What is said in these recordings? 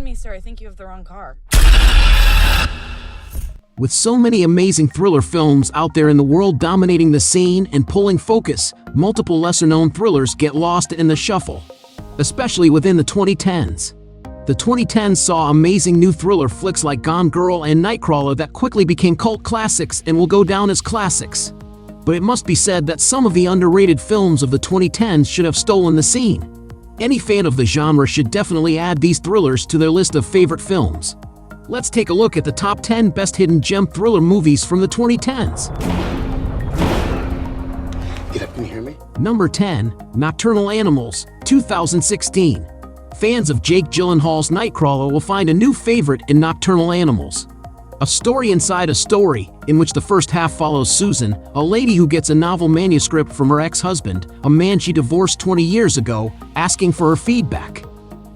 Pardon me, sir. I think you have the wrong car. With so many amazing thriller films out there in the world dominating the scene and pulling focus, multiple lesser-known thrillers get lost in the shuffle, especially within the 2010s. The 2010s saw amazing new thriller flicks like Gone Girl and Nightcrawler that quickly became cult classics and will go down as classics. But it must be said that some of the underrated films of the 2010s should have stolen the scene. Any fan of the genre should definitely add these thrillers to their list of favorite films. Let's take a look at the top 10 best hidden gem thriller movies from the 2010s. Get up, can you hear me? Number 10, Nocturnal Animals, 2016. Fans of Jake Gyllenhaal's Nightcrawler will find a new favorite in Nocturnal Animals. A story inside a story, in which the first half follows Susan, a lady who gets a novel manuscript from her ex-husband, a man she divorced 20 years ago, asking for her feedback.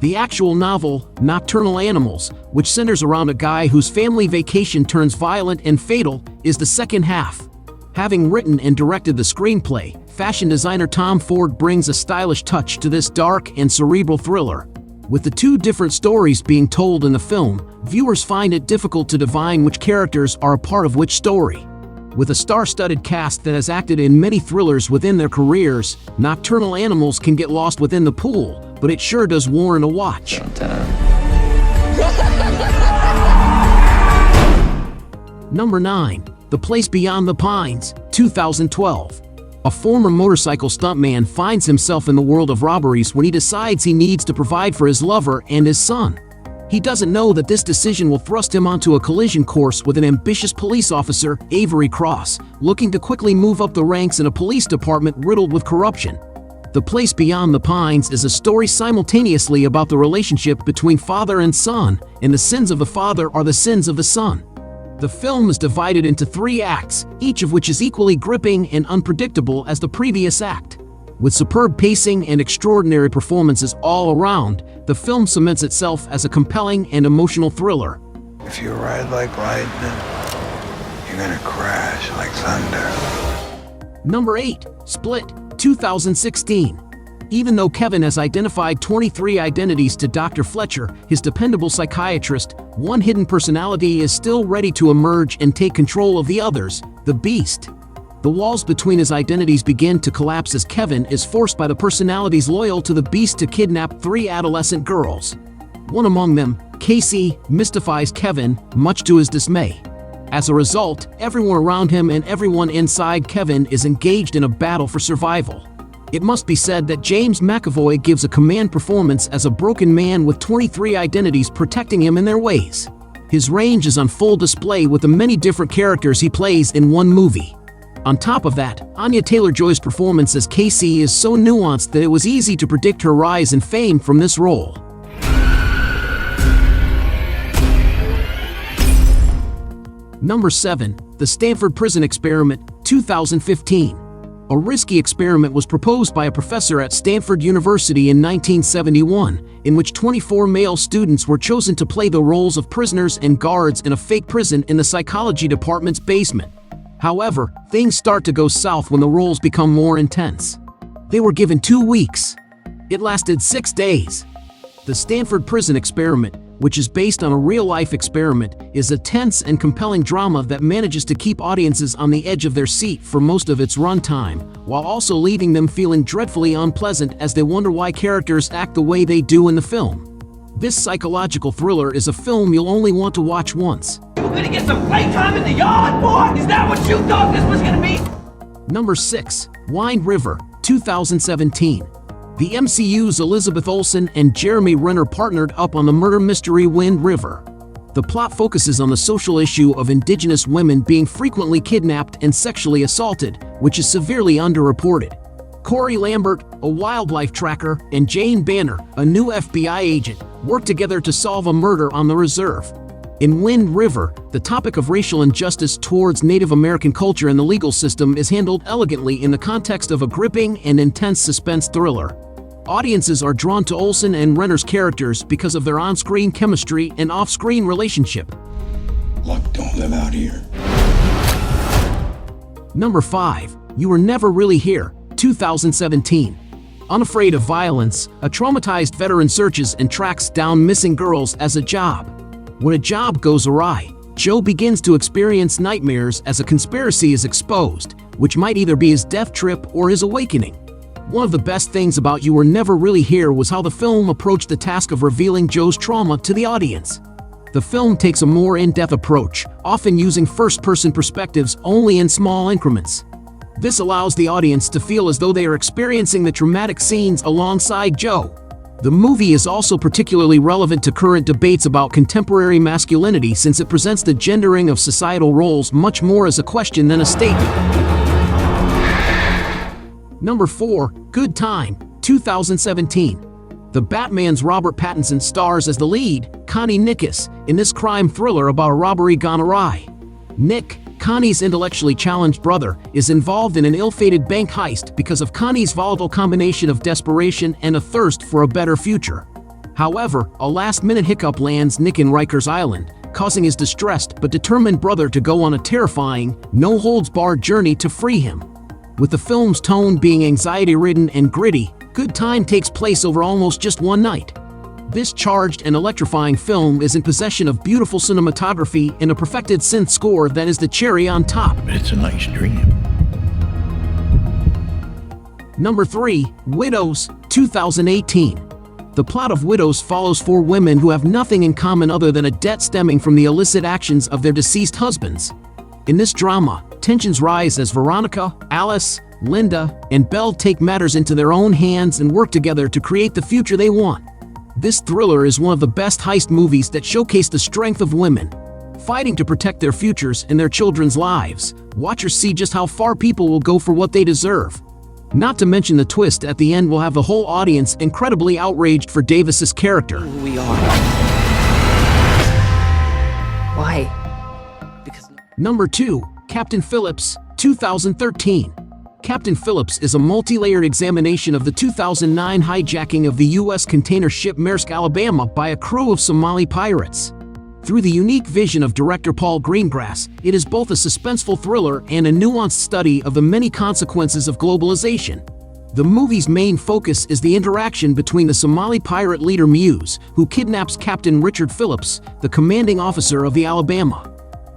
The actual novel, Nocturnal Animals, which centers around a guy whose family vacation turns violent and fatal, is the second half. Having written and directed the screenplay, fashion designer Tom Ford brings a stylish touch to this dark and cerebral thriller. With the two different stories being told in the film, viewers find it difficult to divine which characters are a part of which story. With a star-studded cast that has acted in many thrillers within their careers, Nocturnal Animals can get lost within the pool, but it sure does warrant a watch. Number 9, The Place Beyond the Pines, 2012. A former motorcycle stuntman finds himself in the world of robberies when he decides he needs to provide for his lover and his son. He doesn't know that this decision will thrust him onto a collision course with an ambitious police officer, Avery Cross, looking to quickly move up the ranks in a police department riddled with corruption. The Place Beyond the Pines is a story simultaneously about the relationship between father and son, and the sins of the father are the sins of the son. The film is divided into 3 acts, each of which is equally gripping and unpredictable as the previous act. With superb pacing and extraordinary performances all around, the film cements itself as a compelling and emotional thriller. If you ride like lightning, you're gonna crash like thunder. Number 8, Split, 2016. Even though Kevin has identified 23 identities to Dr. Fletcher, his dependable psychiatrist, one hidden personality is still ready to emerge and take control of the others, the Beast. The walls between his identities begin to collapse as Kevin is forced by the personalities loyal to the Beast to kidnap 3 adolescent girls. One among them, Casey, mystifies Kevin, much to his dismay. As a result, everyone around him and everyone inside Kevin is engaged in a battle for survival. It must be said that James McAvoy gives a command performance as a broken man with 23 identities protecting him in their ways. His range is on full display with the many different characters he plays in one movie. On top of that, Anya Taylor-Joy's performance as Casey is so nuanced that it was easy to predict her rise in fame from this role. Number 7, The Stanford Prison Experiment, 2015. A risky experiment was proposed by a professor at Stanford University in 1971, in which 24 male students were chosen to play the roles of prisoners and guards in a fake prison in the psychology department's basement. However, things start to go south when the roles become more intense. They were given 2 weeks. It lasted 6 days. The Stanford Prison Experiment, which is based on a real-life experiment, is a tense and compelling drama that manages to keep audiences on the edge of their seat for most of its runtime, while also leaving them feeling dreadfully unpleasant as they wonder why characters act the way they do in the film. This psychological thriller is a film you'll only want to watch once. You gonna get some playtime in the yard, boy? Is that what you thought this was gonna be? Number 6, Wind River, 2017. The MCU's Elizabeth Olsen and Jeremy Renner partnered up on the murder mystery Wind River. The plot focuses on the social issue of Indigenous women being frequently kidnapped and sexually assaulted, which is severely underreported. Corey Lambert, a wildlife tracker, and Jane Banner, a new FBI agent, work together to solve a murder on the reserve. In Wind River, the topic of racial injustice towards Native American culture and the legal system is handled elegantly in the context of a gripping and intense suspense thriller. Audiences are drawn to Olsen and Renner's characters because of their on-screen chemistry and off-screen relationship. Luck don't live out here. Number 5, You Were Never Really Here, 2017. Unafraid of violence, a traumatized veteran searches and tracks down missing girls as a job. When a job goes awry, Joe begins to experience nightmares as a conspiracy is exposed, which might either be his death trip or his awakening. One of the best things about You Were Never Really Here was how the film approached the task of revealing Joe's trauma to the audience. The film takes a more in-depth approach, often using first-person perspectives only in small increments. This allows the audience to feel as though they are experiencing the traumatic scenes alongside Joe. The movie is also particularly relevant to current debates about contemporary masculinity since it presents the gendering of societal roles much more as a question than a statement. Number 4. Good Time, 2017. The Batman's Robert Pattinson stars as the lead, Connie Nickes, in this crime thriller about a robbery gone awry. Nick, Connie's intellectually challenged brother, is involved in an ill-fated bank heist because of Connie's volatile combination of desperation and a thirst for a better future. However, a last-minute hiccup lands Nick in Rikers Island, causing his distressed but determined brother to go on a terrifying, no-holds-barred journey to free him. With the film's tone being anxiety-ridden and gritty, Good Time takes place over almost just one night. This charged and electrifying film is in possession of beautiful cinematography and a perfected synth score that is the cherry on top. It's a nice dream. Number 3. Widows, 2018. The plot of Widows follows 4 women who have nothing in common other than a debt stemming from the illicit actions of their deceased husbands. In this drama, tensions rise as Veronica, Alice, Linda, and Belle take matters into their own hands and work together to create the future they want. This thriller is one of the best heist movies that showcase the strength of women. Fighting to protect their futures and their children's lives, watchers see just how far people will go for what they deserve. Not to mention the twist at the end will have the whole audience incredibly outraged for Davis's character. Who we are. Why? Because... Number 2. Captain Phillips, 2013. Captain Phillips is a multi-layered examination of the 2009 hijacking of the U.S. container ship Maersk, Alabama by a crew of Somali pirates. Through the unique vision of director Paul Greengrass, it is both a suspenseful thriller and a nuanced study of the many consequences of globalization. The movie's main focus is the interaction between the Somali pirate leader Muse, who kidnaps Captain Richard Phillips, the commanding officer of the Alabama.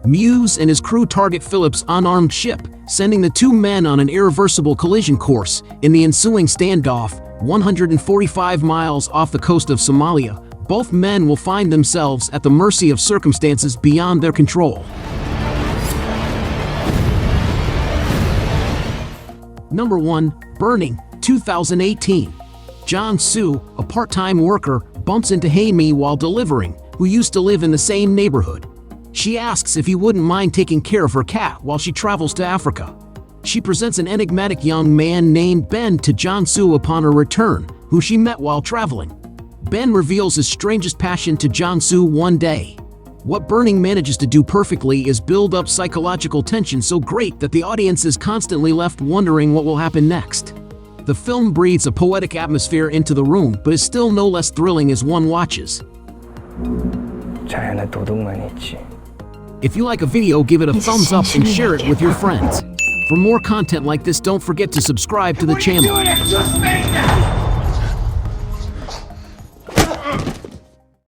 Muse and his crew target Phillips' unarmed ship, sending the 2 men on an irreversible collision course. In the ensuing standoff, 145 miles off the coast of Somalia, both men will find themselves at the mercy of circumstances beyond their control. Number 1. Burning, 2018. John Sue, a part-time worker, bumps into Haimi while delivering, who used to live in the same neighborhood. She asks if he wouldn't mind taking care of her cat while she travels to Africa. She presents an enigmatic young man named Ben to John Sue upon her return, who she met while traveling. Ben reveals his strangest passion to John Sue one day. What Burning manages to do perfectly is build up psychological tension so great that the audience is constantly left wondering what will happen next. The film breathes a poetic atmosphere into the room, but is still no less thrilling as one watches. If you like a video, give it a thumbs up and share it with your friends. For more content like this, don't forget to subscribe to the channel. What are you doing? Suspense!